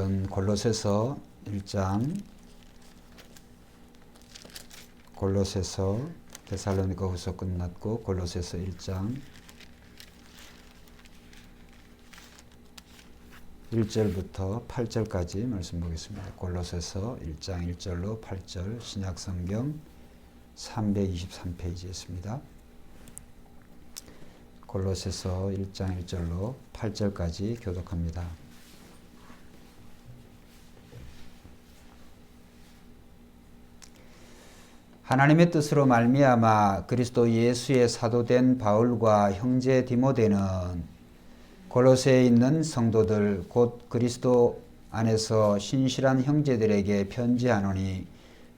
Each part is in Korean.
오늘은 골로새서 1장, 골로새서 데살로니가 후서 끝났고 골로새서 1장 1절부터 8절까지 말씀 보겠습니다. 골로새서 1장 1절로 8절 신약성경 323페이지에 있습니다. 골로새서 1장 1절로 8절까지 교독합니다. 하나님의 뜻으로 말미암아 그리스도 예수의 사도된 바울과 형제 디모데는 골로새에 있는 성도들 곧 그리스도 안에서 신실한 형제들에게 편지하노니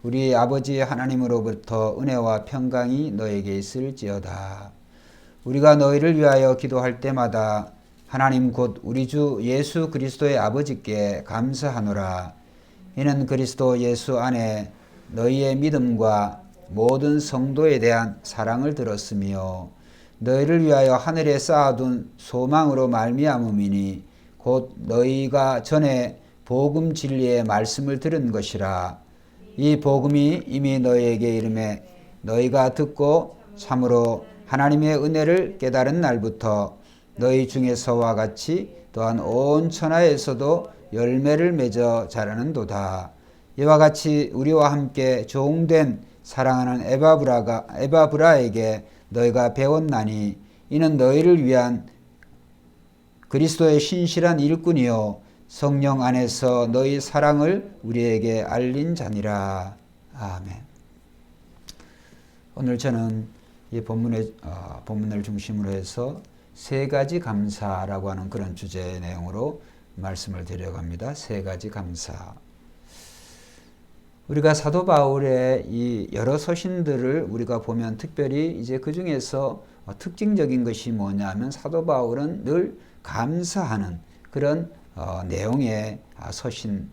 우리 아버지 하나님으로부터 은혜와 평강이 너에게 있을지어다. 우리가 너희를 위하여 기도할 때마다 하나님 곧 우리 주 예수 그리스도의 아버지께 감사하노라. 이는 그리스도 예수 안에 너희의 믿음과 모든 성도에 대한 사랑을 들었으며 너희를 위하여 하늘에 쌓아둔 소망으로 말미암음이니 곧 너희가 전에 복음 진리의 말씀을 들은 것이라. 이 복음이 이미 너희에게 이름에 너희가 듣고 참으로 하나님의 은혜를 깨달은 날부터 너희 중에서와 같이 또한 온 천하에서도 열매를 맺어 자라는도다. 이와 같이 우리와 함께 종된 사랑하는 에바브라에게 너희가 배웠나니 이는 너희를 위한 그리스도의 신실한 일꾼이요 성령 안에서 너희 사랑을 우리에게 알린 자니라. 아멘. 오늘 저는 이 본문을 중심으로 해서 세 가지 감사라고 하는 그런 주제의 내용으로 말씀을 드려갑니다. 세 가지 감사. 우리가 사도 바울의 이 여러 서신들을 우리가 보면 특별히 이제 그 중에서 특징적인 것이 뭐냐면 사도 바울은 늘 감사하는 그런 내용의 서신,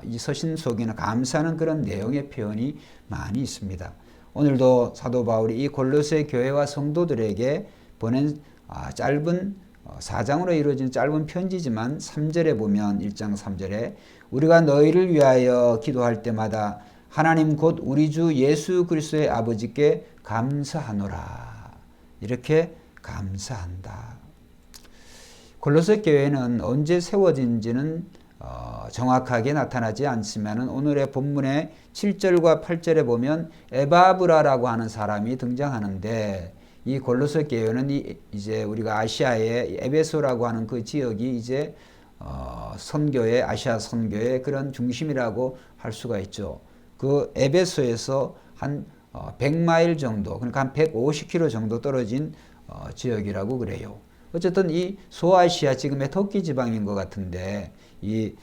이 서신 속에는 감사하는 그런 내용의 표현이 많이 있습니다. 오늘도 사도 바울이 이 골로새 교회와 성도들에게 보낸 짧은 4장으로 이루어진 짧은 편지지만 3절에 보면 1장 3절에 우리가 너희를 위하여 기도할 때마다 하나님 곧 우리 주 예수 그리스도의 아버지께 감사하노라. 이렇게 감사한다. 골로새 교회는 언제 세워진지는 정확하게 나타나지 않지만 오늘의 본문의 7절과 8절에 보면 에바브라라고 하는 사람이 등장하는데 이 골로새 교회는 이제 우리가 아시아의 에베소라고 하는 그 지역이 이제 선교의 아시아 선교의 그런 중심이라고 할 수가 있죠. 그 에베소에서 한 100마일 정도, 그러니까 한 150km 정도 떨어진 지역이라고 그래요. 어쨌든 이 소아시아 지금의 터키 지방인 것 같은데 이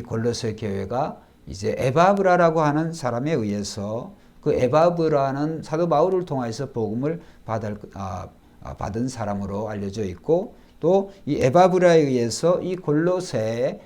골로새 교회가 이제 에바브라라고 하는 사람에 의해서 그 에바브라는 사도 바울을 통해서 복음을 받은 사람으로 알려져 있고 또 이 에바브라에 의해서 이 골로새에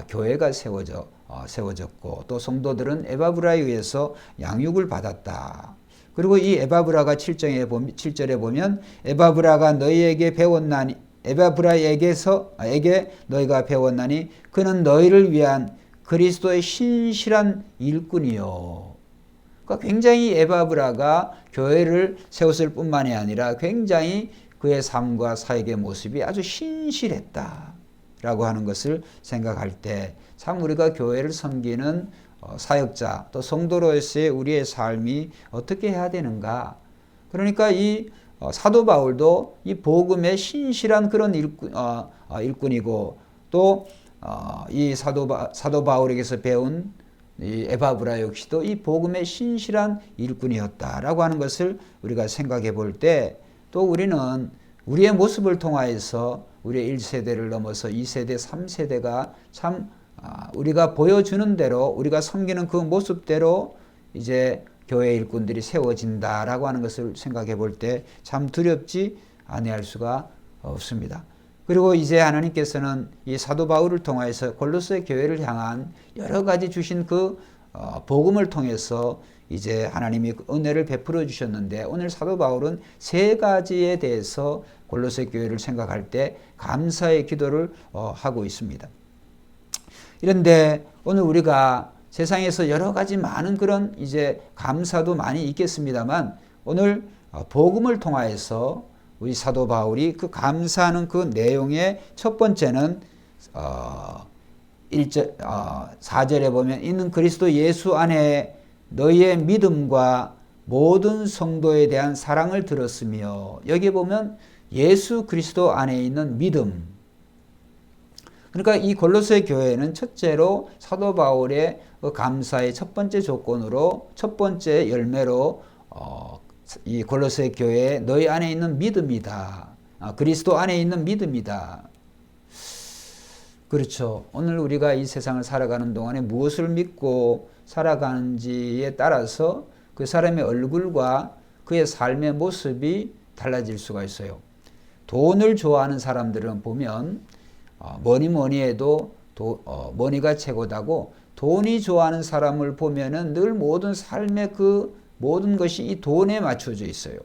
교회가 세워졌고 또 성도들은 에바브라에 의해서 양육을 받았다. 그리고 이 에바브라가 7절에 보면 에바브라가 너희에게 배웠나니 에게 너희가 배웠나니 그는 너희를 위한 그리스도의 신실한 일꾼이요. 그러니까 굉장히 에바브라가 교회를 세웠을 뿐만이 아니라 굉장히 그의 삶과 사역의 모습이 아주 신실했다라고 하는 것을 생각할 때 참 우리가 교회를 섬기는 사역자 또 성도로서의 우리의 삶이 어떻게 해야 되는가. 그러니까 이 사도 바울도 이 복음의 신실한 그런 일꾼이고 또 이 사도 바울에게서 배운 이 에바브라 역시도 이 복음의 신실한 일꾼이었다라고 하는 것을 우리가 생각해 볼 때 또 우리는 우리의 모습을 통하여서 우리의 1세대를 넘어서 2세대, 3세대가 참 우리가 보여주는 대로 우리가 섬기는 그 모습대로 이제 교회 일꾼들이 세워진다라고 하는 것을 생각해 볼 때 참 두렵지 아니할 수가 없습니다. 그리고 이제 하나님께서는 이 사도 바울을 통해서 골로새 교회를 향한 여러 가지 주신 그 복음을 통해서 이제 하나님이 은혜를 베풀어 주셨는데 오늘 사도 바울은 세 가지에 대해서 골로새 교회를 생각할 때 감사의 기도를 하고 있습니다. 이런데 오늘 우리가 세상에서 여러 가지 많은 그런 이제 감사도 많이 있겠습니다만 오늘 복음을 통하여서 우리 사도 바울이 그 감사하는 그 내용의 첫 번째는 4절에 보면 이는 그리스도 예수 안에 너희의 믿음과 모든 성도에 대한 사랑을 들었으며, 여기 보면 예수 그리스도 안에 있는 믿음. 그러니까 이 골로새 교회는 첫째로 사도 바울의 감사의 첫 번째 조건으로, 첫 번째 열매로 이 골로새 교회에 너희 안에 있는 믿음이다. 그리스도 안에 있는 믿음이다. 그렇죠. 오늘 우리가 이 세상을 살아가는 동안에 무엇을 믿고 살아가는지에 따라서 그 사람의 얼굴과 그의 삶의 모습이 달라질 수가 있어요. 돈을 좋아하는 사람들은 보면 뭐니 해도 머니가 최고다고, 돈이 좋아하는 사람을 보면은 늘 모든 삶의 그 모든 것이 이 돈에 맞춰져 있어요.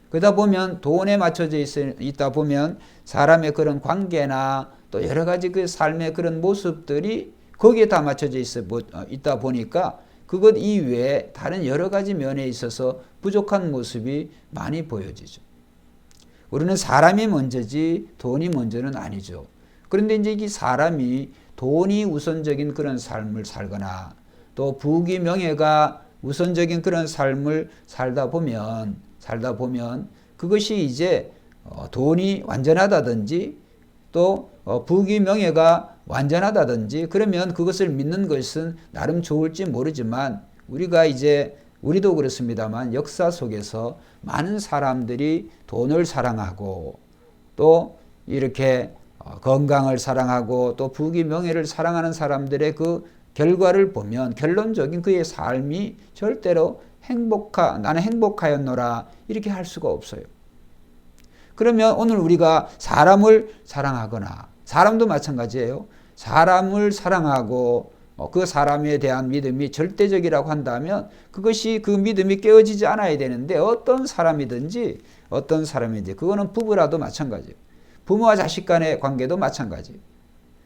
그러다 보면 돈에 맞춰져 있다 보면 사람의 그런 관계나 또 여러 가지 그 삶의 그런 모습들이 거기에 다 맞춰져 있다 보니까 그것 이외에 다른 여러 가지 면에 있어서 부족한 모습이 많이 보여지죠. 우리는 사람이 먼저지 돈이 먼저는 아니죠. 그런데 이제 이 사람이 돈이 우선적인 그런 삶을 살거나 또 부귀 명예가 우선적인 그런 삶을 살다 보면 그것이 이제 돈이 완전하다든지 또 부귀 명예가 완전하다든지 그러면 그것을 믿는 것은 나름 좋을지 모르지만 우리도 그렇습니다만 역사 속에서 많은 사람들이 돈을 사랑하고 또 이렇게 건강을 사랑하고 또 부귀 명예를 사랑하는 사람들의 그 결과를 보면 결론적인 그의 삶이 절대로 나는 행복하였노라 이렇게 할 수가 없어요. 그러면 오늘 우리가 사람을 사랑하거나, 사람도 마찬가지예요. 사람을 사랑하고 그 사람에 대한 믿음이 절대적이라고 한다면 그것이 그 믿음이 깨어지지 않아야 되는데 어떤 사람이든지 그거는 부부라도 마찬가지예요. 부모와 자식 간의 관계도 마찬가지예요.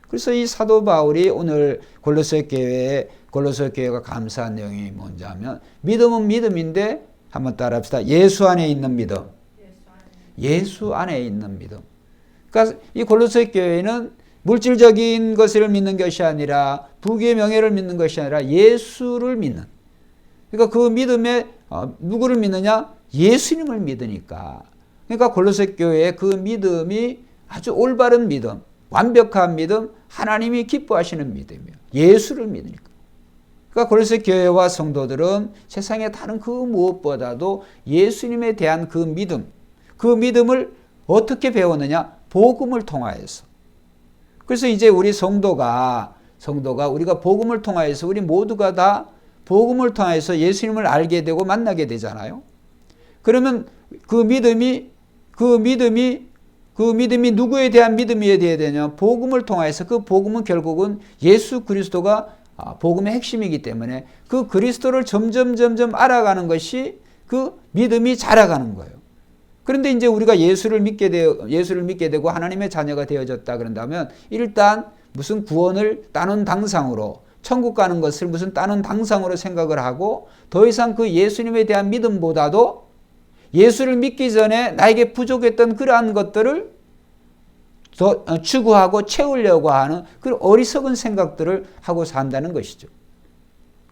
그래서 이 사도 바울이 오늘 골로새 교회가 감사한 내용이 뭔지 하면 믿음은 믿음인데 한번 따라합시다. 예수 안에 있는 믿음. 예수 안에 있는 믿음. 그러니까 이 골로새 교회는 물질적인 것을 믿는 것이 아니라 부귀의 명예를 믿는 것이 아니라 예수를 믿는. 그러니까 그 믿음에 누구를 믿느냐? 예수님을 믿으니까. 그러니까 골로새 교회의 그 믿음이 아주 올바른 믿음, 완벽한 믿음, 하나님이 기뻐하시는 믿음이에요. 예수를 믿으니까. 그러니까 골로새 교회와 성도들은 세상의 다른 그 무엇보다도 예수님에 대한 그 믿음을 어떻게 배웠느냐? 복음을 통하여서. 그래서 이제 우리 성도가 우리가 복음을 통하여서 우리 모두가 다 복음을 통하여서 예수님을 알게 되고 만나게 되잖아요. 그러면 그 믿음이 누구에 대한 믿음이 되어야 되냐? 복음을 통해서. 그 복음은 결국은 예수 그리스도가 복음의 핵심이기 때문에 그 그리스도를 점점 알아가는 것이 그 믿음이 자라가는 거예요. 그런데 이제 우리가 예수를 믿게 되고 하나님의 자녀가 되어졌다 그런다면 일단 무슨 구원을 따는 당상으로, 천국 가는 것을 무슨 따는 당상으로 생각을 하고 더 이상 그 예수님에 대한 믿음보다도 예수를 믿기 전에 나에게 부족했던 그러한 것들을 더 추구하고 채우려고 하는 그런 어리석은 생각들을 하고 산다는 것이죠.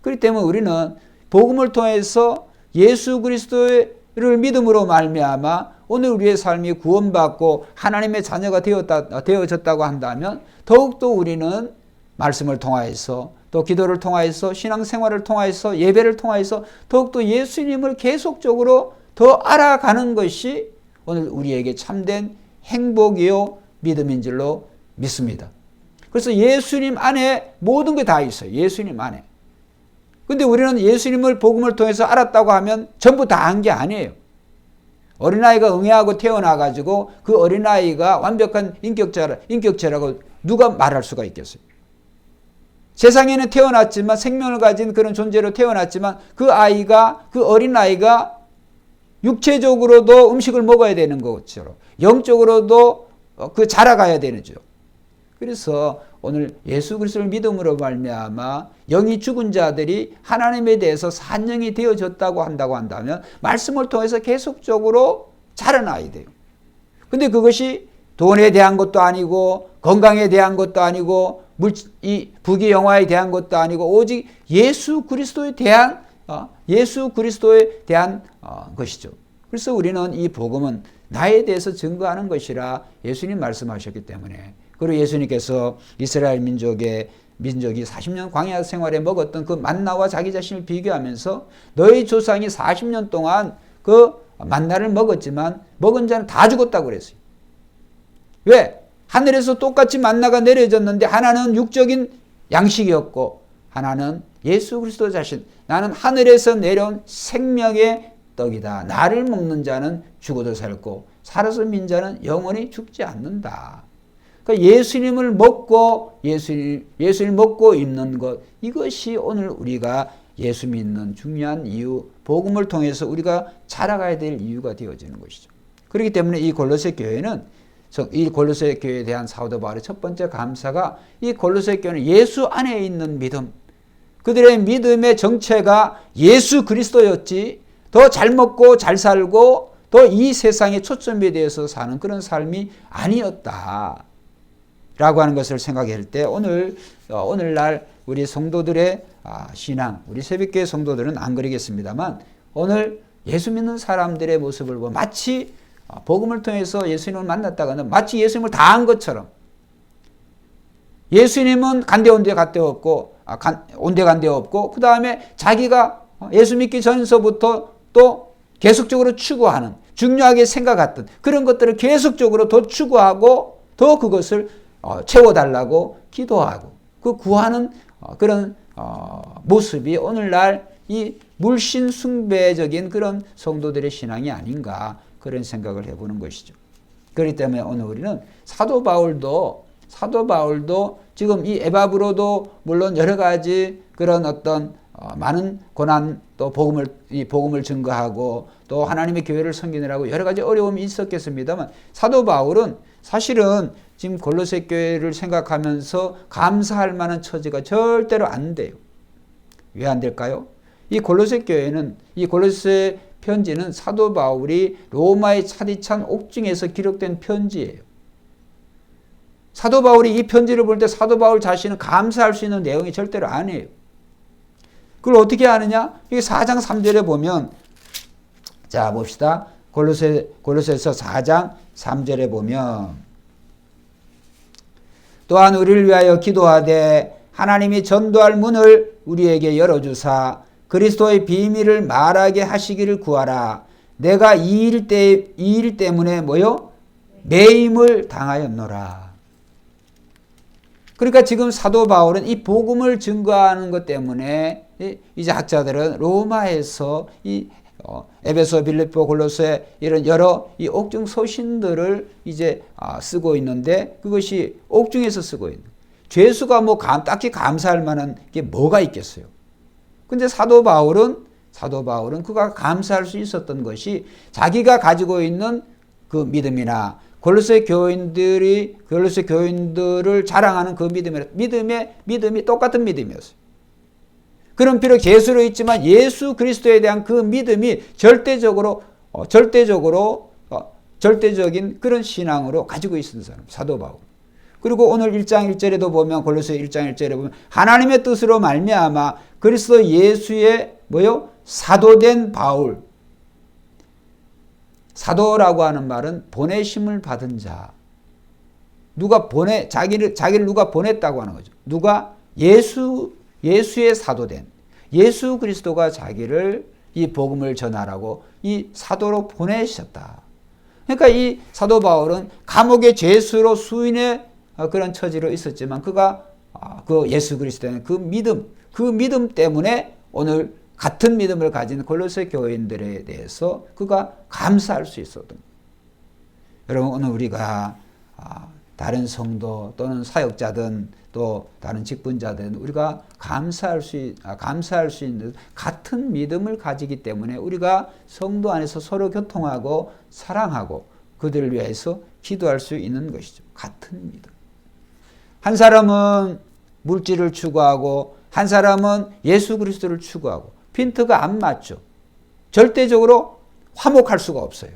그렇기 때문에 우리는 복음을 통해서 예수 그리스도를 믿음으로 말미암아 오늘 우리의 삶이 구원받고 하나님의 자녀가 되어졌다고 한다면 더욱더 우리는 말씀을 통하여서 또 기도를 통하여서 신앙생활을 통하여서 예배를 통하여서 더욱더 예수님을 계속적으로 더 알아가는 것이 오늘 우리에게 참된 행복이요 믿음인 줄로 믿습니다. 그래서 예수님 안에 모든 게 다 있어요. 예수님 안에. 근데 우리는 예수님을 복음을 통해서 알았다고 하면 전부 다 한 게 아니에요. 어린아이가 응애하고 태어나가지고 그 어린아이가 완벽한 인격체라고 누가 말할 수가 있겠어요? 세상에는 태어났지만 생명을 가진 그런 존재로 태어났지만 그 어린아이가 육체적으로도 음식을 먹어야 되는 것처럼 영적으로도 자라가야 되는죠. 그래서 오늘 예수 그리스도를 믿음으로 말미암아 영이 죽은 자들이 하나님에 대해서 산영이 되어졌다고 한다면 말씀을 통해서 계속적으로 자라나야 돼요. 근데 그것이 돈에 대한 것도 아니고 건강에 대한 것도 아니고 이 부귀 영화에 대한 것도 아니고 오직 예수 그리스도에 대한 것이죠. 그래서 우리는 이 복음은 나에 대해서 증거하는 것이라 예수님 말씀하셨기 때문에, 그리고 예수님께서 이스라엘 민족이 40년 광야 생활에 먹었던 그 만나와 자기 자신을 비교하면서 너희 조상이 40년 동안 그 만나를 먹었지만 먹은 자는 다 죽었다고 그랬어요. 왜? 하늘에서 똑같이 만나가 내려졌는데 하나는 육적인 양식이었고 하나는 예수 그리스도 자신, 나는 하늘에서 내려온 생명의 떡이다. 나를 먹는 자는 죽어도 살고 살아서 민 자는 영원히 죽지 않는다. 그러니까 예수님을 먹고 예수님 먹고 입는 것, 이것이 오늘 우리가 예수 믿는 중요한 이유, 복음을 통해서 우리가 자라가야 될 이유가 되어지는 것이죠. 그렇기 때문에 이 골로새 교회는, 이 골로새 교회에 대한 사도 바울의 첫 번째 감사가 이 골로새 교회는 예수 안에 있는 믿음, 그들의 믿음의 정체가 예수 그리스도였지 더 잘 먹고 잘 살고 더 이 세상에 초점에 대해서 사는 그런 삶이 아니었다 라고 하는 것을 생각할 때 오늘날 우리 성도들의 신앙, 우리 새벽교회 성도들은 안 그러겠습니다만 오늘 예수 믿는 사람들의 모습을 보면 마치 복음을 통해서 예수님을 만났다가는 마치 예수님을 다 한 것처럼, 예수님은 간데온데 온데간데 없고 그 다음에 자기가 예수 믿기 전서부터 또 계속적으로 추구하는, 중요하게 생각했던 그런 것들을 계속적으로 더 추구하고 더 그것을 채워달라고 기도하고 그 구하는 그런 모습이 오늘날 이 물신 숭배적인 그런 성도들의 신앙이 아닌가, 그런 생각을 해보는 것이죠. 그렇기 때문에 오늘 우리는 사도 바울도 지금 이 에바브로도 물론 여러 가지 그런 어떤 많은 고난, 또 복음을 증거하고 또 하나님의 교회를 섬기느라고 여러 가지 어려움이 있었겠습니다만, 사도 바울은 사실은 지금 골로새 교회를 생각하면서 감사할 만한 처지가 절대로 안 돼요. 왜 안 될까요? 이 골로새 편지는 사도 바울이 로마의 차디찬 옥중에서 기록된 편지예요. 사도 바울이 이 편지를 볼 때 사도 바울 자신은 감사할 수 있는 내용이 절대로 아니에요. 그걸 어떻게 하느냐? 이게 4장 3절에 보면, 자 봅시다. 골로새서 4장 3절에 보면, 또한 우리를 위하여 기도하되 하나님이 전도할 문을 우리에게 열어주사 그리스도의 비밀을 말하게 하시기를 구하라. 내가 이 일 때문에 매임을 당하였노라. 그러니까 지금 사도 바울은 이 복음을 증거하는 것 때문에 이제 학자들은 로마에서 이 에베소, 빌립보, 골로새 이런 여러 이 옥중 서신들을 이제 쓰고 있는데, 그것이 옥중에서 쓰고 있는, 죄수가 딱히 감사할 만한 게 뭐가 있겠어요. 근데 사도 바울은 그가 감사할 수 있었던 것이 자기가 가지고 있는 그 믿음이나 골로새 교인들을 자랑하는 그 믿음이 똑같은 믿음이었어요. 그런 비록 예수로 있지만 예수 그리스도에 대한 그 믿음이 절대적인 그런 신앙으로 가지고 있는 사람, 사도 바울. 그리고 오늘 1장 1절에도 보면, 골로새 1장 1절에 보면 하나님의 뜻으로 말미암아 그리스도 예수의 사도된 바울. 사도라고 하는 말은 보내심을 받은 자. 자기를 누가 보냈다고 하는 거죠. 누가? 예수의 사도된, 예수 그리스도가 자기를 이 복음을 전하라고 이 사도로 보내셨다. 그러니까 이 사도 바울은 감옥의 죄수로 수인의 그런 처지로 있었지만 그가 그 예수 그리스도의 그 믿음 때문에 오늘 같은 믿음을 가진 골로새 교인들에 대해서 그가 감사할 수 있었던 거예요. 여러분, 오늘 우리가 다른 성도 또는 사역자든 또 다른 직분자든 우리가 감사할 수 있는 같은 믿음을 가지기 때문에 우리가 성도 안에서 서로 교통하고 사랑하고 그들을 위해서 기도할 수 있는 것이죠. 같은 믿음. 한 사람은 물질을 추구하고 한 사람은 예수 그리스도를 추구하고 핀트가 안 맞죠. 절대적으로 화목할 수가 없어요.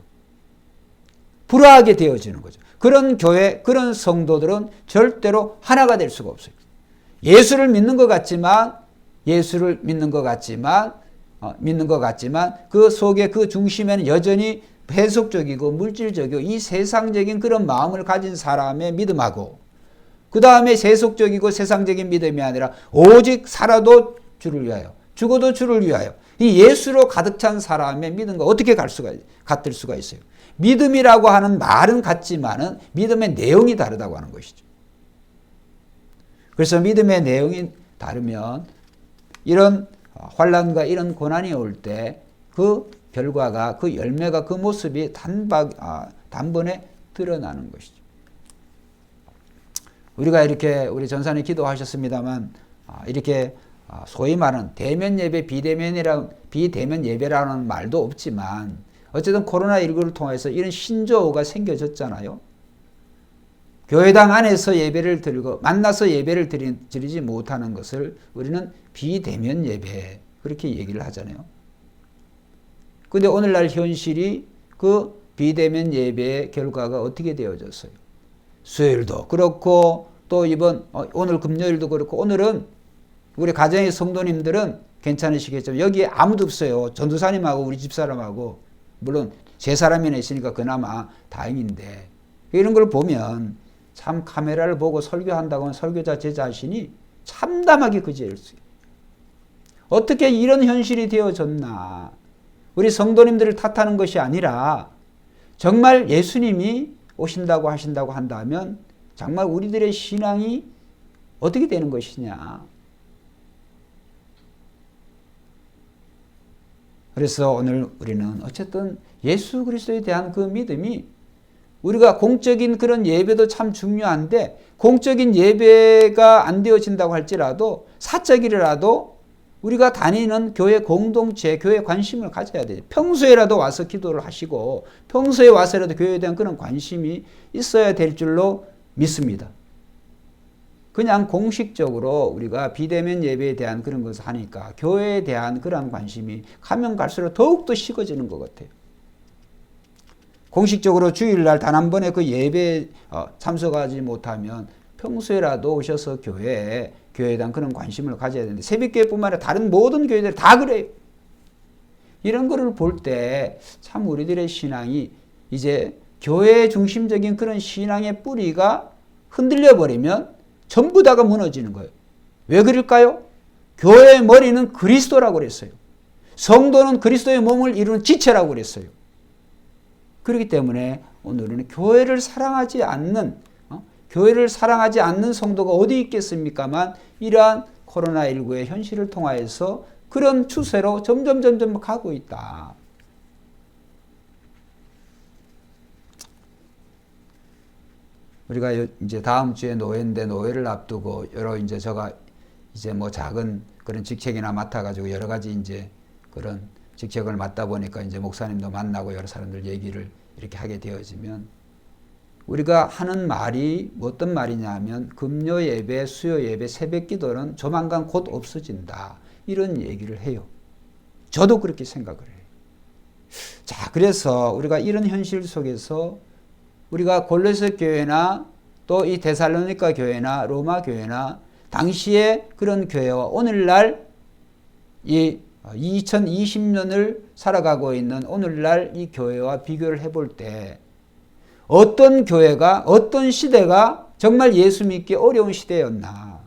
불화하게 되어지는 거죠. 그런 교회, 그런 성도들은 절대로 하나가 될 수가 없어요. 예수를 믿는 것 같지만 그 속에 그 중심에는 여전히 세속적이고 물질적이고 이 세상적인 그런 마음을 가진 사람의 믿음하고 그 다음에 세속적이고 세상적인 믿음이 아니라 오직 살아도 주를 위하여 죽어도 주를 위하여 이 예수로 가득 찬 사람의 믿음과 어떻게 같을 수가 있어요. 믿음이라고 하는 말은 같지만은 믿음의 내용이 다르다고 하는 것이죠. 그래서 믿음의 내용이 다르면 이런 환난과 이런 고난이 올 때 그 결과가 그 열매가 그 모습이 단번에 드러나는 것이죠. 우리가 이렇게 우리 전사님 기도하셨습니다만 이렇게 소위 말하는 대면 예배 비대면 예배라는 말도 없지만 어쨌든 코로나19를 통해서 이런 신조어가 생겨졌잖아요. 교회당 안에서 예배를 드리고 만나서 예배를 드리지 못하는 것을 우리는 비대면 예배 그렇게 얘기를 하잖아요. 근데 오늘날 현실이 그 비대면 예배의 결과가 어떻게 되어졌어요? 수요일도 그렇고 또 오늘 금요일도 그렇고 오늘은 우리 가정의 성도님들은 괜찮으시겠지만 여기에 아무도 없어요. 전도사님하고 우리 집사람하고 물론 제 사람이나 있으니까 그나마 다행인데 이런 걸 보면 참 카메라를 보고 설교한다고 하면 설교자 제 자신이 참담하게 그지없어요. 어떻게 이런 현실이 되어졌나. 우리 성도님들을 탓하는 것이 아니라 정말 예수님이 오신다고 하신다고 한다면 정말 우리들의 신앙이 어떻게 되는 것이냐. 그래서 오늘 우리는 어쨌든 예수 그리스도에 대한 그 믿음이 우리가 공적인 그런 예배도 참 중요한데 공적인 예배가 안 되어진다고 할지라도 사적이라도 우리가 다니는 교회 공동체, 교회에 관심을 가져야 돼요. 평소에라도 와서 기도를 하시고 평소에 와서라도 교회에 대한 그런 관심이 있어야 될 줄로 믿습니다. 그냥 공식적으로 우리가 비대면 예배에 대한 그런 것을 하니까 교회에 대한 그런 관심이 가면 갈수록 더욱더 식어지는 것 같아요. 공식적으로 주일날 단 한 번에 그 예배에 참석하지 못하면 평소에라도 오셔서 교회에 대한 그런 관심을 가져야 되는데 새벽교회뿐만 아니라 다른 모든 교회들 다 그래요. 이런 거를 볼 때 참 우리들의 신앙이 이제 교회 중심적인 그런 신앙의 뿌리가 흔들려 버리면 전부 다가 무너지는 거예요. 왜 그럴까요? 교회의 머리는 그리스도라고 그랬어요. 성도는 그리스도의 몸을 이루는 지체라고 그랬어요. 그렇기 때문에 오늘은 교회를 사랑하지 않는 성도가 어디 있겠습니까만 이러한 코로나19의 현실을 통하여서 그런 추세로 점점 가고 있다. 우리가 이제 다음 주에 노회인데 노회를 앞두고 여러 이제 제가 이제 뭐 작은 그런 직책이나 맡아가지고 여러 가지 이제 그런 직책을 맡다 보니까 이제 목사님도 만나고 여러 사람들 얘기를 이렇게 하게 되어지면 우리가 하는 말이 어떤 말이냐 하면 금요 예배, 수요 예배, 새벽 기도는 조만간 곧 없어진다. 이런 얘기를 해요. 저도 그렇게 생각을 해요. 자, 그래서 우리가 이런 현실 속에서 우리가 골로새 교회나 또 이 데살로니가 교회나 로마 교회나 당시의 그런 교회와 오늘날 이 2020년을 살아가고 있는 오늘날 이 교회와 비교를 해볼 때 어떤 교회가 어떤 시대가 정말 예수 믿기 어려운 시대였나.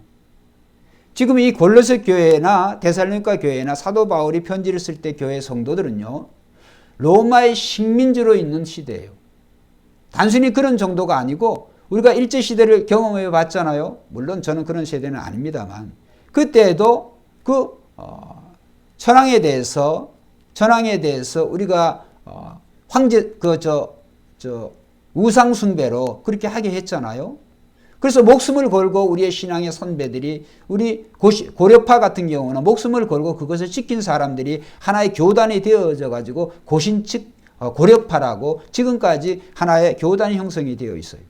지금 이 골로새 교회나 데살로니가 교회나 사도 바울이 편지를 쓸 때 교회 성도들은요. 로마의 식민지로 있는 시대예요. 단순히 그런 정도가 아니고 우리가 일제시대를 경험해 봤잖아요. 물론 저는 그런 세대는 아닙니다만 그때에도 그 천황에 대해서 우리가 황제 우상 숭배로 그렇게 하게 했잖아요. 그래서 목숨을 걸고 우리의 신앙의 선배들이 우리 고려파 같은 경우는 목숨을 걸고 그것을 지킨 사람들이 하나의 교단이 되어져 가지고 고신측 고려파라고 지금까지 하나의 교단이 형성이 되어 있어요.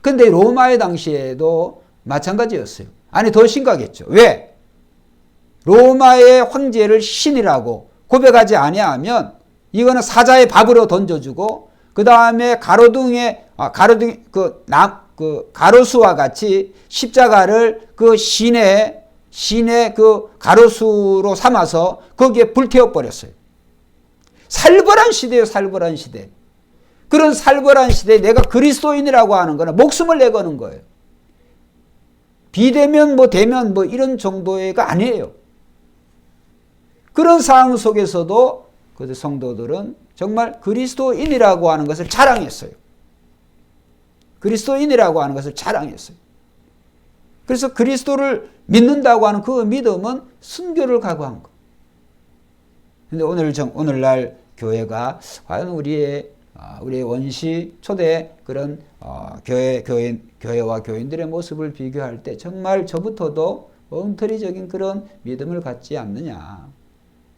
근데 로마의 당시에도 마찬가지였어요. 아니, 더 심각했죠. 왜? 로마의 황제를 신이라고 고백하지 아니하면 이거는 사자의 밥으로 던져주고, 그 다음에 가로수와 같이 십자가를 그 신의 그 가로수로 삼아서 거기에 불태워 버렸어요. 살벌한 시대예요, 살벌한 시대. 그런 살벌한 시대에 내가 그리스도인이라고 하는 거는 목숨을 내거는 거예요. 비대면 대면 이런 정도가 아니에요. 그런 상황 속에서도 그 성도들은 정말 그리스도인이라고 하는 것을 자랑했어요. 그리스도인이라고 하는 것을 자랑했어요. 그래서 그리스도를 믿는다고 하는 그 믿음은 순교를 각오한 거. 근데 오늘날 교회가 과연 우리의 원시 초대 그런 교회와 교인들의 모습을 비교할 때 정말 저부터도 엉터리적인 그런 믿음을 갖지 않느냐.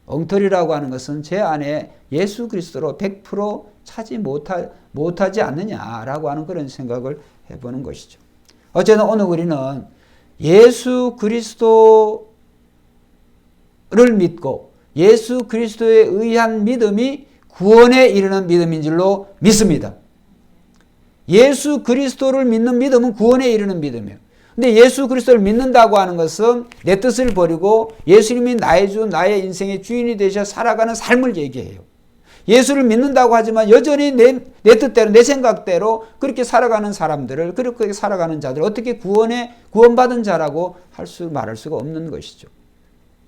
엉터리라고 하는 것은 제 안에 예수 그리스도로 100% 차지 못하지 않느냐라고 하는 그런 생각을 해보는 것이죠. 어쨌든 오늘 우리는 예수 그리스도를 믿고 예수 그리스도에 의한 믿음이 구원에 이르는 믿음인 줄로 믿습니다. 예수 그리스도를 믿는 믿음은 구원에 이르는 믿음이에요. 근데 예수 그리스도를 믿는다고 하는 것은 내 뜻을 버리고 예수님이 나의 주, 나의 인생의 주인이 되셔 살아가는 삶을 얘기해요. 예수를 믿는다고 하지만 여전히 내 뜻대로, 내 생각대로 그렇게 살아가는 사람들을, 그렇게 살아가는 자들, 어떻게 구원받은 자라고 말할 수가 없는 것이죠.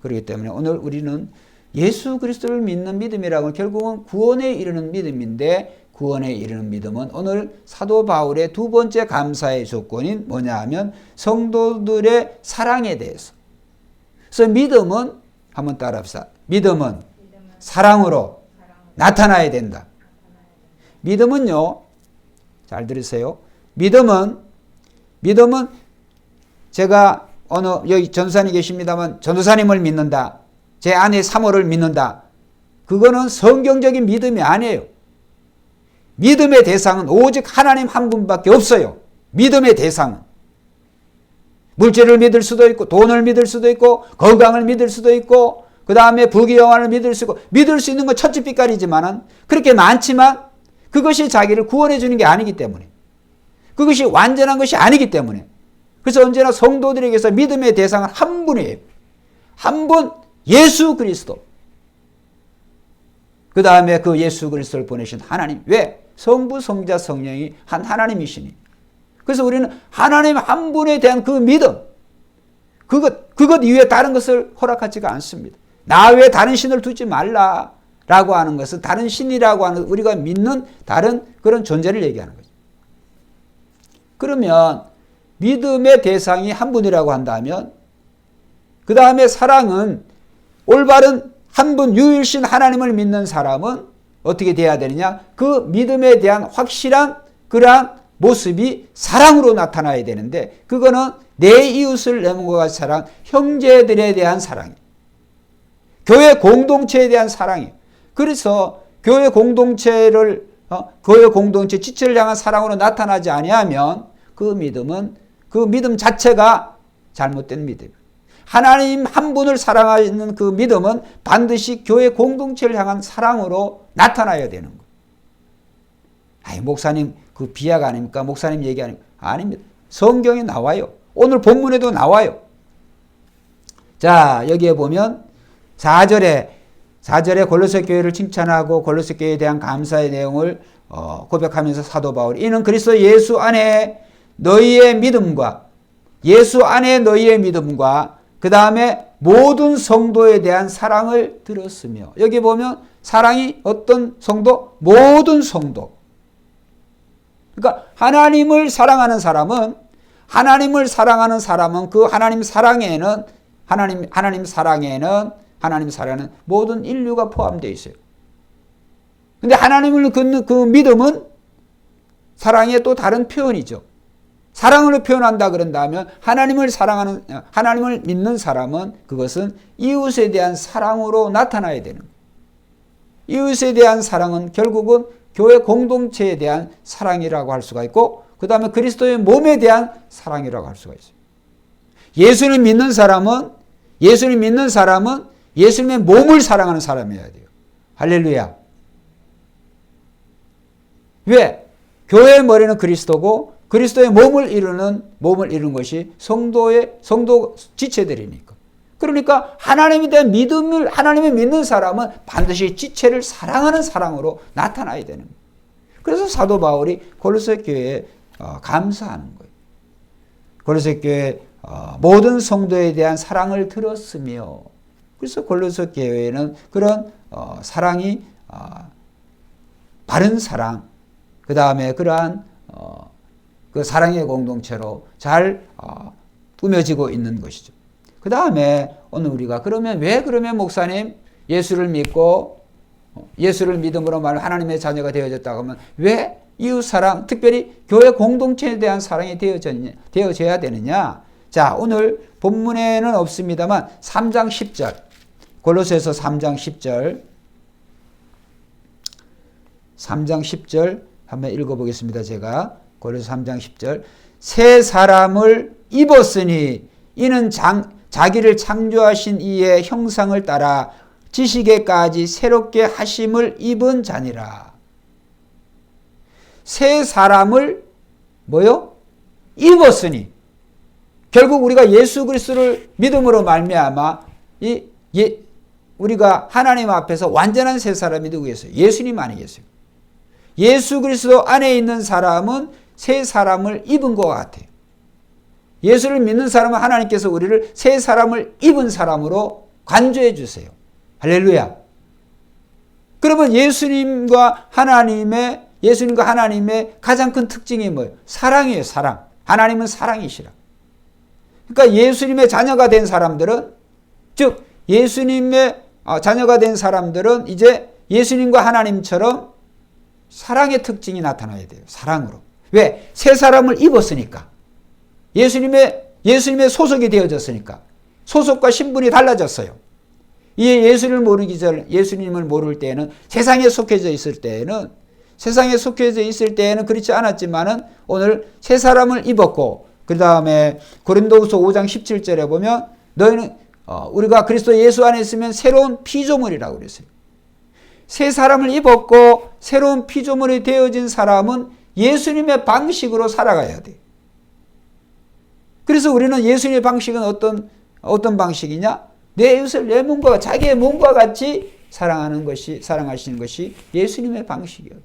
그렇기 때문에 오늘 우리는 예수 그리스도를 믿는 믿음이라고 결국은 구원에 이르는 믿음인데, 구원에 이르는 믿음은 오늘 사도 바울의 두 번째 감사의 조건인 뭐냐 하면 성도들의 사랑에 대해서. 그래서 믿음은 한번 따라합시다. 믿음은 사랑으로 나타나야 된다. 믿음은요, 잘 들으세요. 믿음은 제가 여기 전도사님 계십니다만 전도사님을 믿는다. 제 아내 사모를 믿는다. 그거는 성경적인 믿음이 아니에요. 믿음의 대상은 오직 하나님 한 분밖에 없어요. 믿음의 대상은. 물질을 믿을 수도 있고, 돈을 믿을 수도 있고, 건강을 믿을 수도 있고, 그 다음에 부귀영화를 믿을 수 있고, 믿을 수 있는 건 천지빛깔이지만은 그렇게 많지만 그것이 자기를 구원해 주는 게 아니기 때문에, 그것이 완전한 것이 아니기 때문에, 그래서 언제나 성도들에게서 믿음의 대상은 한 분이에요. 한 분, 예수 그리스도. 그 다음에 그 예수 그리스도를 보내신 하나님. 왜? 성부, 성자, 성령이 한 하나님이시니. 그래서 우리는 하나님 한 분에 대한 그 믿음, 그것 이외에 다른 것을 허락하지가 않습니다. 나 외에 다른 신을 두지 말라라고 하는 것은 다른 신이라고 하는 우리가 믿는 다른 그런 존재를 얘기하는 거죠. 그러면 믿음의 대상이 한 분이라고 한다면, 그 다음에 사랑은 올바른 한 분 유일신 하나님을 믿는 사람은 어떻게 돼야 되느냐? 그 믿음에 대한 확실한 그러한 모습이 사랑으로 나타나야 되는데, 그거는 내 이웃을 내 몸과 같이 사랑, 형제들에 대한 사랑이에요. 교회 공동체에 대한 사랑이에요. 그래서 교회 공동체 지체를 향한 사랑으로 나타나지 아니하면 그 믿음 자체가 잘못된 믿음이에요. 하나님 한 분을 사랑하는 그 믿음은 반드시 교회 공동체를 향한 사랑으로 나타나야 되는 거예요. 아니, 목사님 그 비약 아닙니까? 목사님 얘기 아닙니다. 성경에 나와요. 오늘 본문에도 나와요. 자, 여기에 보면 4절에 골로새 교회를 칭찬하고 골로새 교회에 대한 감사의 내용을 고백하면서 사도 바울이 이는 그리스도 예수 안에 너희의 믿음과 그 다음에 모든 성도에 대한 사랑을 들었으며, 여기 보면 사랑이 어떤 성도? 모든 성도. 그러니까 하나님을 사랑하는 사람은 그 하나님 사랑에는 모든 인류가 포함되어 있어요. 근데 하나님을 긋는 그 믿음은 사랑의 또 다른 표현이죠. 사랑으로 표현한다 그런다면 하나님을 믿는 사람은 그것은 이웃에 대한 사랑으로 나타나야 되는 거예요. 이웃에 대한 사랑은 결국은 교회 공동체에 대한 사랑이라고 할 수가 있고, 그 다음에 그리스도의 몸에 대한 사랑이라고 할 수가 있어요. 예수님 믿는 사람은 예수님의 몸을 사랑하는 사람이어야 돼요. 할렐루야. 왜? 교회의 머리는 그리스도고 그리스도의 몸을 이루는 것이 성도 지체들이니까. 그러니까 하나님에 대한 하나님을 믿는 사람은 반드시 지체를 사랑하는 사랑으로 나타나야 되는 거예요. 그래서 사도 바울이 골로새 교회에 감사하는 거예요. 골로새 교회 모든 성도에 대한 사랑을 들었으며, 그래서 골로새 교회에는 그런 사랑이 바른 사랑, 그 다음에 그러한 그 사랑의 공동체로 잘 꾸며지고 있는 것이죠. 그 다음에 오늘 우리가 그러면 목사님 예수를 믿고 예수를 믿음으로 말 하나님의 자녀가 되어졌다고 하면 왜 이웃사랑, 특별히 교회 공동체에 대한 사랑이 되어져야 되느냐? 자, 오늘 본문에는 없습니다만 3장 10절, 골로새서 3장 10절 한번 읽어보겠습니다. 제가 골로새 3장 10절, 새 사람을 입었으니 이는 자기를 창조하신 이의 형상을 따라 지식에까지 새롭게 하심을 입은 자니라. 새 사람을 입었으니, 결국 우리가 예수 그리스도를 믿음으로 말미암아 우리가 하나님 앞에서 완전한 새 사람이 누구겠어요? 예수님 아니겠어요? 예수 그리스도 안에 있는 사람은 새 사람을 입은 것 같아요. 예수를 믿는 사람은 하나님께서 우리를 새 사람을 입은 사람으로 간주해 주세요. 할렐루야. 그러면 예수님과 하나님의 가장 큰 특징이 뭐예요? 사랑이에요. 사랑. 하나님은 사랑이시라. 그러니까 예수님의 자녀가 된 사람들은, 즉 예수님의 자녀가 된 사람들은 이제 예수님과 하나님처럼 사랑의 특징이 나타나야 돼요. 사랑으로. 왜? 새 사람을 입었으니까. 예수님의 소속이 되어졌으니까. 소속과 신분이 달라졌어요. 이 예수님을 모를 때에는 세상에 속해져 있을 때에는 그렇지 않았지만은 오늘 새 사람을 입었고, 그 다음에 고린도후서 5장 17절에 보면 너희는 우리가 그리스도 예수 안에 있으면 새로운 피조물이라고 그랬어요. 새 사람을 입었고 새로운 피조물이 되어진 사람은 예수님의 방식으로 살아가야 돼요. 그래서 우리는 예수님의 방식은 어떤 방식이냐? 내 이웃을 내 몸과 자기의 몸과 같이 사랑하시는 것이 예수님의 방식이에요.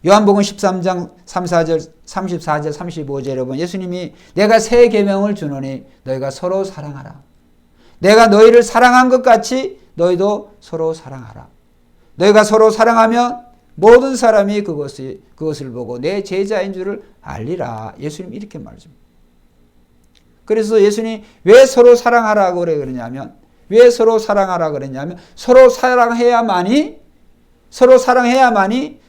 요한복음 13장 34절 35절에 보면 예수님이 내가 새 계명을 주노니 너희가 서로 사랑하라. 내가 너희를 사랑한 것 같이 너희도 서로 사랑하라. 너희가 서로 사랑하면 모든 사람이 그것을 보고 내 제자인 줄을 알리라. 예수님 이렇게 말씀합니다. 그래서 예수님이 왜 서로 사랑하라고 그러냐면 서로 사랑해야만이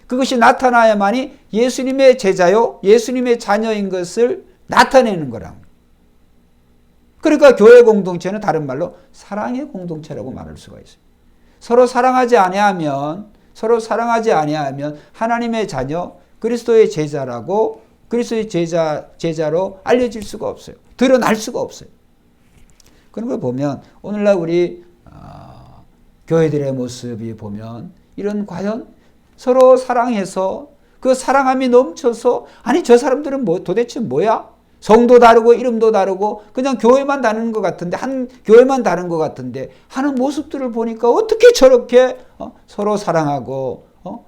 그것이 나타나야만이 예수님의 제자요, 예수님의 자녀인 것을 나타내는 거라고. 그러니까 교회 공동체는 다른 말로 사랑의 공동체라고 말할 수가 있어요. 서로 사랑하지 아니하면 하나님의 자녀, 그리스도의 제자라고, 그리스도의 제자로 알려질 수가 없어요. 드러날 수가 없어요. 그런 걸 보면 오늘날 우리 교회들의 모습이 보면 이런 과연 서로 사랑해서 그 사랑함이 넘쳐서, 아니 저 사람들은 도대체 뭐야? 성도 다르고 이름도 다르고 그냥 교회만 다른 것 같은데, 한 교회만 다른 것 같은데 하는 모습들을 보니까 어떻게 저렇게 서로 사랑하고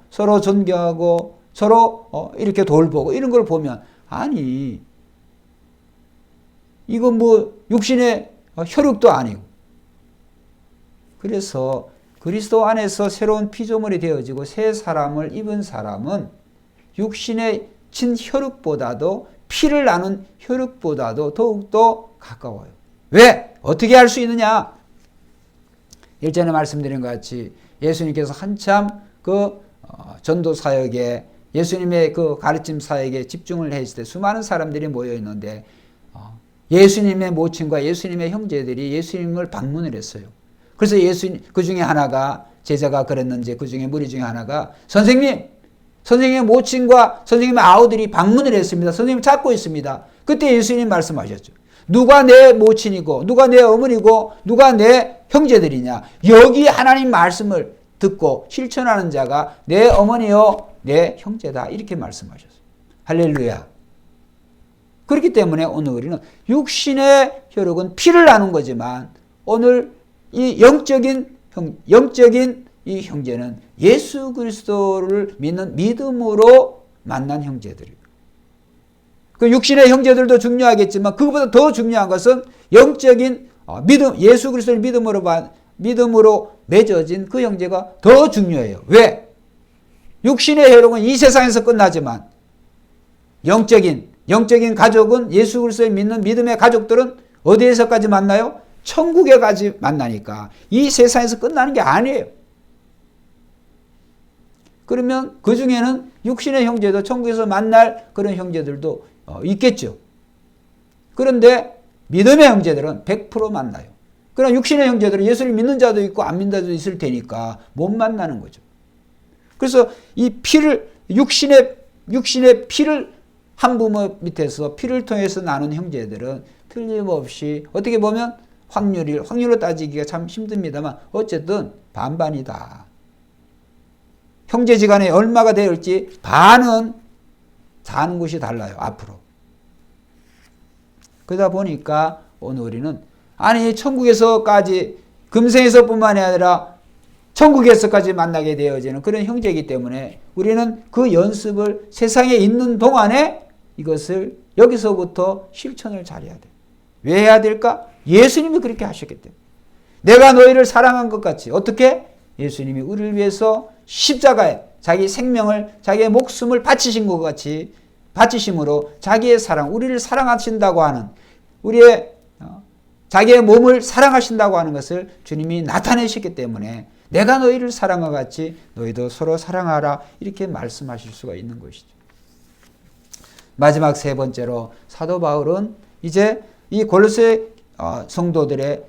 서로 존경하고 서로 이렇게 돌보고 이런 걸 보면, 아니 이건 육신의 혈육도 아니고. 그래서 그리스도 안에서 새로운 피조물이 되어지고 새 사람을 입은 사람은 육신의 친혈육보다도, 피를 나눈 혈육보다도 더욱더 가까워요. 왜? 어떻게 할 수 있느냐? 일전에 말씀드린 것 같이 예수님께서 한참 그 전도 사역에, 예수님의 그 가르침 사역에 집중을 했을 때 수많은 사람들이 모여 있는데 예수님의 모친과 예수님의 형제들이 예수님을 방문을 했어요. 그래서 그 중에 하나가, 제자가 그랬는지 그 중에 무리 중에 하나가 선생님 선생님의 모친과 선생님의 아우들이 방문을 했습니다. 선생님 찾고 있습니다. 그때 예수님 말씀하셨죠. 누가 내 모친이고 누가 내 어머니고 누가 내 형제들이냐. 여기 하나님 말씀을 듣고 실천하는 자가 내 어머니요 내 형제다. 이렇게 말씀하셨어요. 할렐루야. 그렇기 때문에 오늘 우리는 육신의 혈육은 피를 나눈 거지만 오늘 이 영적인 이 형제는 예수 그리스도를 믿는 믿음으로 만난 형제들이에요. 그 육신의 형제들도 중요하겠지만 그것보다 더 중요한 것은 영적인 믿음, 예수 그리스도를 믿음으로 맺어진 그 형제가 더 중요해요. 왜? 육신의 혈육은 이 세상에서 끝나지만 영적인 가족은 예수 그리스도를 믿는 믿음의 가족들은 어디에서까지 만나요? 천국에까지 만나니까 이 세상에서 끝나는 게 아니에요. 그러면 그 중에는 육신의 형제도 천국에서 만날 그런 형제들도 있겠죠. 그런데 믿음의 형제들은 100% 만나요. 그러나 육신의 형제들은 예수를 믿는 자도 있고 안 믿는 자도 있을 테니까 못 만나는 거죠. 그래서 이 피를 육신의 피를 한 부모 밑에서 피를 통해서 나눈 형제들은 틀림없이 어떻게 보면 확률로 따지기가 참 힘듭니다만 어쨌든 반반이다. 형제지간에 얼마가 될지 반은 사는 곳이 달라요. 앞으로. 그러다 보니까 오늘 우리는 아니 천국에서까지 금생에서뿐만이 아니라 천국에서까지 만나게 되어지는 그런 형제이기 때문에 우리는 그 연습을 세상에 있는 동안에 이것을 여기서부터 실천을 잘해야 돼요. 왜 해야 될까? 예수님이 그렇게 하셨기 때문에. 내가 너희를 사랑한 것 같이 어떻게? 예수님이 우리를 위해서 십자가에 자기 생명을 자기의 목숨을 바치신 것 같이 바치심으로 자기의 사랑, 우리를 사랑하신다고 하는 우리의 자기의 몸을 사랑하신다고 하는 것을 주님이 나타내셨기 때문에 내가 너희를 사랑한 것 같이 너희도 서로 사랑하라 이렇게 말씀하실 수가 있는 것이죠. 마지막 세 번째로 사도 바울은 이제 이 골로새 성도들의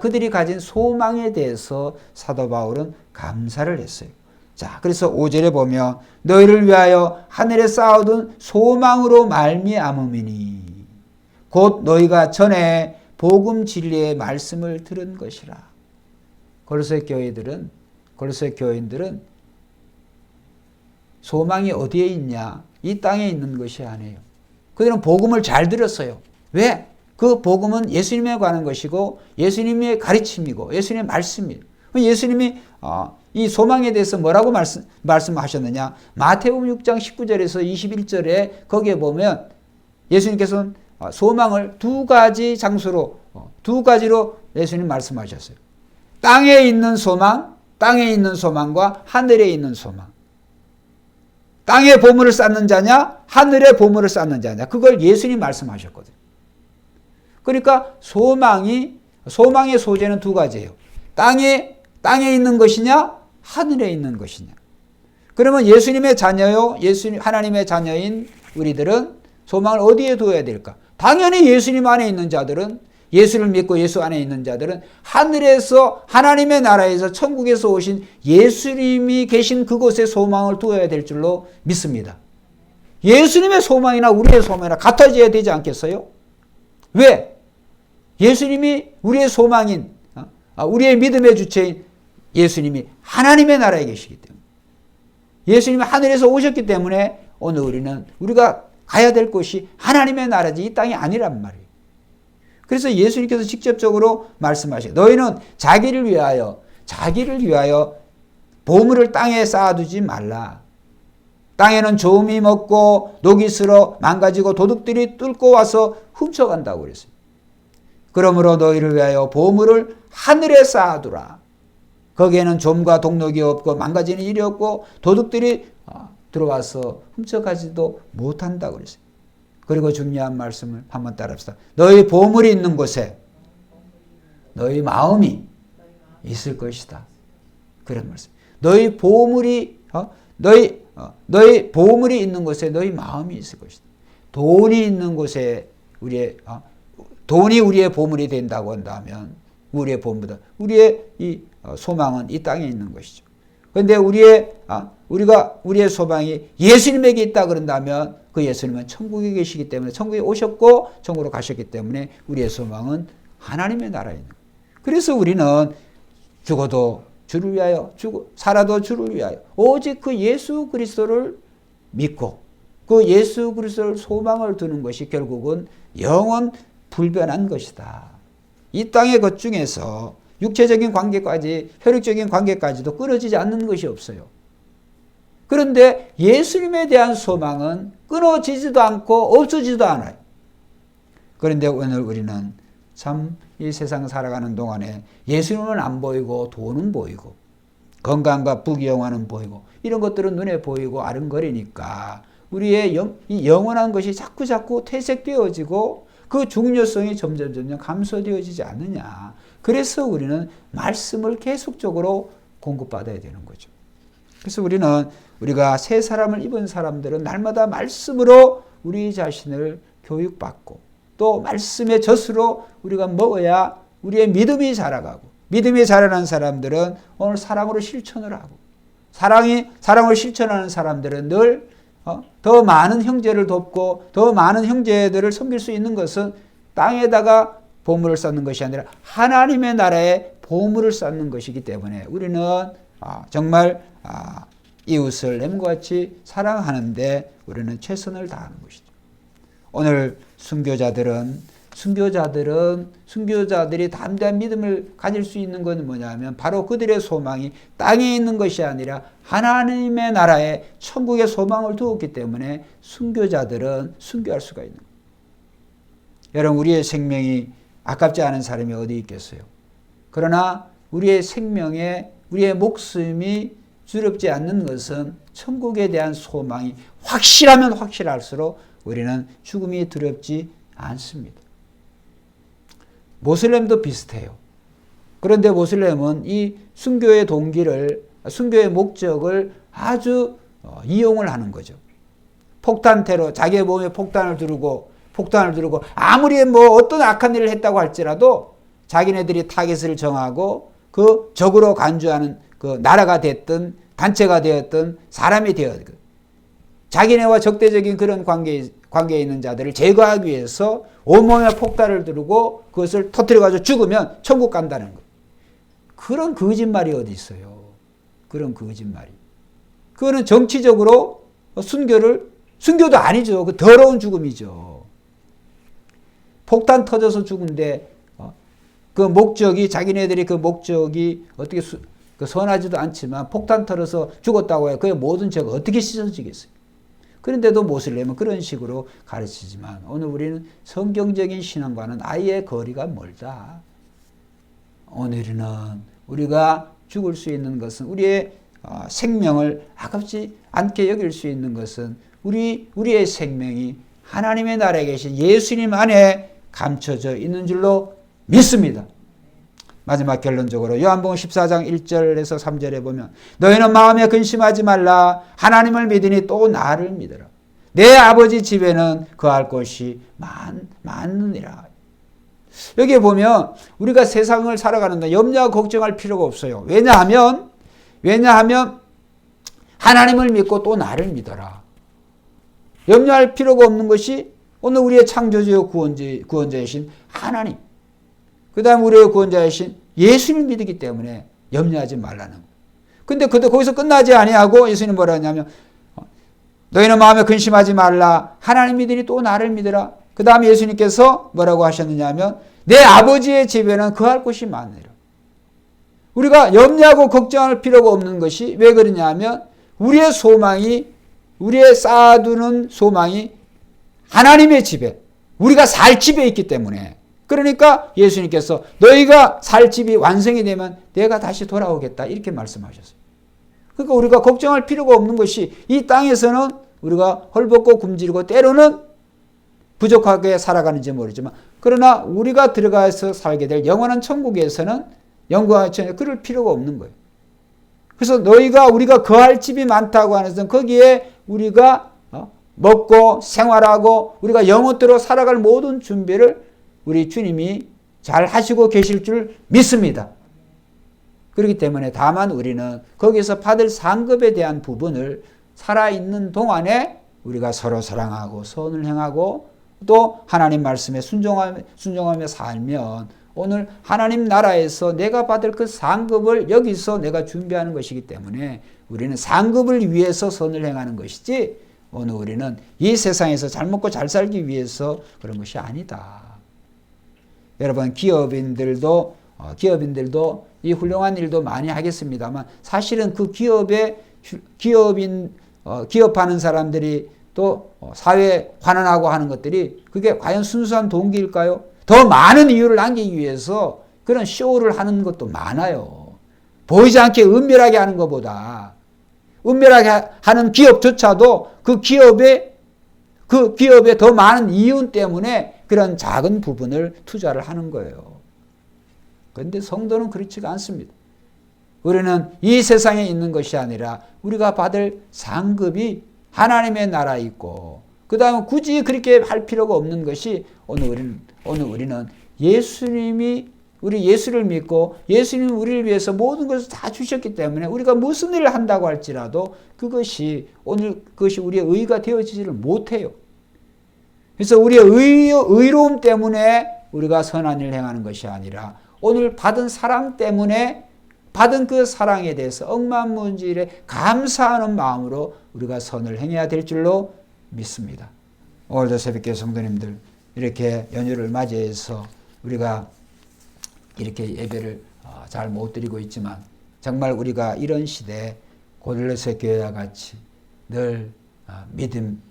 그들이 가진 소망에 대해서 사도 바울은 감사를 했어요. 자, 그래서 5절에 보면 너희를 위하여 하늘에 쌓아둔 소망으로 말미암음이니 곧 너희가 전에 복음 진리의 말씀을 들은 것이라. 골로새 교인들은 소망이 어디에 있냐? 이 땅에 있는 것이 아니에요. 그들은 복음을 잘 들었어요. 왜? 그 복음은 예수님에 관한 것이고 예수님의 가르침이고 예수님의 말씀이에요. 예수님이 이 소망에 대해서 뭐라고 말씀하셨느냐? 마태복음 6장 19절에서 21절에 거기에 보면 예수님께서는 소망을 두 가지로 예수님 말씀하셨어요. 땅에 있는 소망과 하늘에 있는 소망. 땅에 보물을 쌓는 자냐, 하늘에 보물을 쌓는 자냐. 그걸 예수님 말씀하셨거든요. 그러니까 소망의 소재는 두 가지예요. 땅에 있는 것이냐, 하늘에 있는 것이냐. 그러면 예수님의 자녀요, 하나님의 자녀인 우리들은 소망을 어디에 두어야 될까? 당연히 예수님 안에 있는 자들은, 예수를 믿고 예수 안에 있는 자들은 하늘에서, 하나님의 나라에서, 천국에서 오신 예수님이 계신 그곳에 소망을 두어야 될 줄로 믿습니다. 예수님의 소망이나 우리의 소망이나 같아져야 되지 않겠어요? 왜? 예수님이 우리의 소망인, 우리의 믿음의 주체인 예수님이 하나님의 나라에 계시기 때문에, 예수님이 하늘에서 오셨기 때문에 오늘 우리가 가야 될 곳이 하나님의 나라지 이 땅이 아니란 말이에요. 그래서 예수님께서 직접적으로 말씀하셔요. 너희는 자기를 위하여 보물을 땅에 쌓아두지 말라. 땅에는 조음이 먹고 녹이 슬어 망가지고 도둑들이 뚫고 와서 훔쳐간다고 그랬어요. 그러므로 너희를 위하여 보물을 하늘에 쌓아두라. 거기에는 좀과 동록이 없고 망가지는 일이 없고 도둑들이 들어와서 훔쳐가지도 못한다고 그랬어요. 그리고 중요한 말씀을 한번 따라합시다. 너희 보물이 있는 곳에 너희 마음이 있을 것이다. 그런 말씀. 너희 보물이 있는 곳에 너희 마음이 있을 것이다. 돈이 있는 곳에 돈이 우리의 보물이 된다고 한다면 우리의 보물보다 우리의 이 소망은 이 땅에 있는 것이죠. 그런데 우리의 소망이 예수님에게 있다 그런다면 그 예수님은 천국에 계시기 때문에 천국에 오셨고 천국으로 가셨기 때문에 우리의 소망은 하나님의 나라에 있는 거예요. 그래서 우리는 죽어도 주를 위하여 살아도 주를 위하여 오직 그 예수 그리스도를 믿고 그 예수 그리스도를 소망을 두는 것이 결국은 영원 불변한 것이다. 이 땅의 것 중에서 육체적인 관계까지 혈육적인 관계까지도 끊어지지 않는 것이 없어요. 그런데 예수님에 대한 소망은 끊어지지도 않고 없어지지도 않아요. 그런데 오늘 우리는 참 이 세상 살아가는 동안에 예수님은 안 보이고 돈은 보이고 건강과 부귀영화는 보이고 이런 것들은 눈에 보이고 아른거리니까 우리의 이 영원한 것이 자꾸 퇴색되어지고 그 중요성이 점점 감소되어지지 않느냐. 그래서 우리는 말씀을 계속적으로 공급받아야 되는 거죠. 그래서 우리가 새 사람을 입은 사람들은 날마다 말씀으로 우리 자신을 교육받고 또 말씀의 젖으로 우리가 먹어야 우리의 믿음이 자라가고 믿음이 자라난 사람들은 오늘 사랑으로 실천을 하고 사랑을 실천하는 사람들은 늘 더 많은 형제를 돕고 더 많은 형제들을 섬길 수 있는 것은 땅에다가 보물을 쌓는 것이 아니라 하나님의 나라에 보물을 쌓는 것이기 때문에 우리는 정말 이웃을 램과 같이 사랑하는데 우리는 최선을 다하는 것이죠. 오늘 순교자들이 담대한 믿음을 가질 수 있는 것은 뭐냐면 바로 그들의 소망이 땅에 있는 것이 아니라 하나님의 나라에 천국의 소망을 두었기 때문에 순교자들은 순교할 수가 있는 거예요. 여러분 우리의 생명이 아깝지 않은 사람이 어디 있겠어요? 그러나 우리의 생명에 우리의 목숨이 두렵지 않는 것은 천국에 대한 소망이 확실하면 확실할수록 우리는 죽음이 두렵지 않습니다. 모슬렘도 비슷해요. 그런데 모슬렘은 이 순교의 순교의 목적을 아주 이용을 하는 거죠. 폭탄 테러, 자기의 몸에 폭탄을 두르고 아무리 어떤 악한 일을 했다고 할지라도 자기네들이 타겟을 정하고 그 적으로 간주하는 그 나라가 됐든 단체가 되었든 사람이 되었든 자기네와 적대적인 그런 관계에 있는 자들을 제거하기 위해서 온몸에 폭탄을 두르고 그것을 터뜨려가지고 죽으면 천국 간다는 거예요. 그런 거짓말이 어디 있어요. 그런 거짓말이. 그거는 정치적으로 순교도 아니죠. 그 더러운 죽음이죠. 폭탄 터져서 죽은데 그 목적이 자기네들이 그 목적이 어떻게 선하지도 않지만 폭탄 터져서 죽었다고 해요. 그의 모든 죄가 어떻게 씻어지겠어요. 그런데도 모슬렘은 그런 식으로 가르치지만 오늘 우리는 성경적인 신앙과는 아예 거리가 멀다. 오늘은 우리가 죽을 수 있는 것은 우리의 생명을 아깝지 않게 여길 수 있는 것은 우리의 생명이 하나님의 나라에 계신 예수님 안에 감춰져 있는 줄로 믿습니다. 마지막 결론적으로 요한복음 14장 1절에서 3절에 보면 너희는 마음에 근심하지 말라. 하나님을 믿으니 또 나를 믿으라. 내 아버지 집에는 거할 곳이 많으니라. 여기에 보면 우리가 세상을 살아가는데 염려하고 걱정할 필요가 없어요. 왜냐하면 하나님을 믿고 또 나를 믿어라. 염려할 필요가 없는 것이 오늘 우리의 창조주요 구원자이신 하나님, 그 다음 우리의 구원자이신 예수님을 믿기 때문에 염려하지 말라는 거예요. 근데 거기서 끝나지 아니하고 예수님 뭐라 하냐면 너희는 마음에 근심하지 말라. 하나님 믿으니 또 나를 믿으라. 그 다음에 예수님께서 뭐라고 하셨느냐 하면 내 아버지의 집에는 거할 곳이 많으리라. 우리가 염려하고 걱정할 필요가 없는 것이 왜 그러냐 하면 우리의 쌓아두는 소망이 하나님의 집에, 우리가 살 집에 있기 때문에. 그러니까 예수님께서 너희가 살 집이 완성이 되면 내가 다시 돌아오겠다 이렇게 말씀하셨어요. 그러니까 우리가 걱정할 필요가 없는 것이 이 땅에서는 우리가 헐벗고 굶주리고 때로는 부족하게 살아가는지 모르지만 그러나 우리가 들어가서 살게 될 영원한 천국에서는 영광의 천국에 그럴 필요가 없는 거예요. 그래서 우리가 거할 집이 많다고 하는 것은 거기에 우리가 먹고 생활하고 우리가 영원토록 살아갈 모든 준비를 우리 주님이 잘 하시고 계실 줄 믿습니다. 그렇기 때문에 다만 우리는 거기서 받을 상급에 대한 부분을 살아있는 동안에 우리가 서로 사랑하고 선을 행하고 또 하나님 말씀에 순종하며 살면 오늘 하나님 나라에서 내가 받을 그 상급을 여기서 내가 준비하는 것이기 때문에 우리는 상급을 위해서 선을 행하는 것이지 오늘 우리는 이 세상에서 잘 먹고 잘 살기 위해서 그런 것이 아니다. 여러분 기업인들도 이 훌륭한 일도 많이 하겠습니다만 사실은 그 기업하는 사람들이 또 사회에 환원하고 하는 것들이 그게 과연 순수한 동기일까요? 더 많은 이유를 남기기 위해서 그런 쇼를 하는 것도 많아요. 보이지 않게 은밀하게 하는 것보다 은밀하게 하는 기업조차도 그 기업에 더 많은 이윤 때문에 그런 작은 부분을 투자를 하는 거예요. 그런데 성도는 그렇지가 않습니다. 우리는 이 세상에 있는 것이 아니라 우리가 받을 상급이 하나님의 나라에 있고 그 다음에 굳이 그렇게 할 필요가 없는 것이 오늘 우리는 우리 예수를 믿고 예수님이 우리를 위해서 모든 것을 다 주셨기 때문에 우리가 무슨 일을 한다고 할지라도 그것이 우리의 의가 되어지지를 못해요. 그래서 우리의 의로움 때문에 우리가 선한 일을 행하는 것이 아니라 오늘 받은 사랑 때문에 받은 그 사랑에 대해서 억만문질에 감사하는 마음으로 우리가 선을 행해야 될 줄로 믿습니다. 오늘도 새벽교회 성도님들 이렇게 연휴를 맞이해서 우리가 이렇게 예배를 잘 못 드리고 있지만 정말 우리가 이런 시대에 고릴로새 교회와 같이 늘 믿음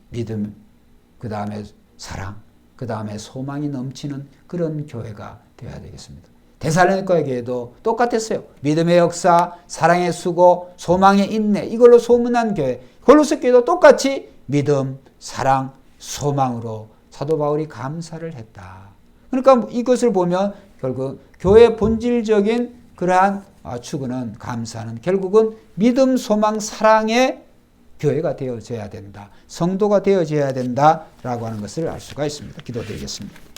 그 다음에 사랑 그 다음에 소망이 넘치는 그런 교회가 되어야 되겠습니다. 데살로니가 교회도 똑같았어요. 믿음의 역사, 사랑의 수고, 소망의 인내 이걸로 소문난 교회. 골로새 교회도 똑같이 믿음, 사랑, 소망으로 사도 바울이 감사를 했다. 그러니까 이것을 보면 결국 교회의 본질적인 그러한 추구는 감사는 결국은 믿음, 소망, 사랑의 교회가 되어져야 된다. 성도가 되어져야 된다라고 하는 것을 알 수가 있습니다. 기도드리겠습니다.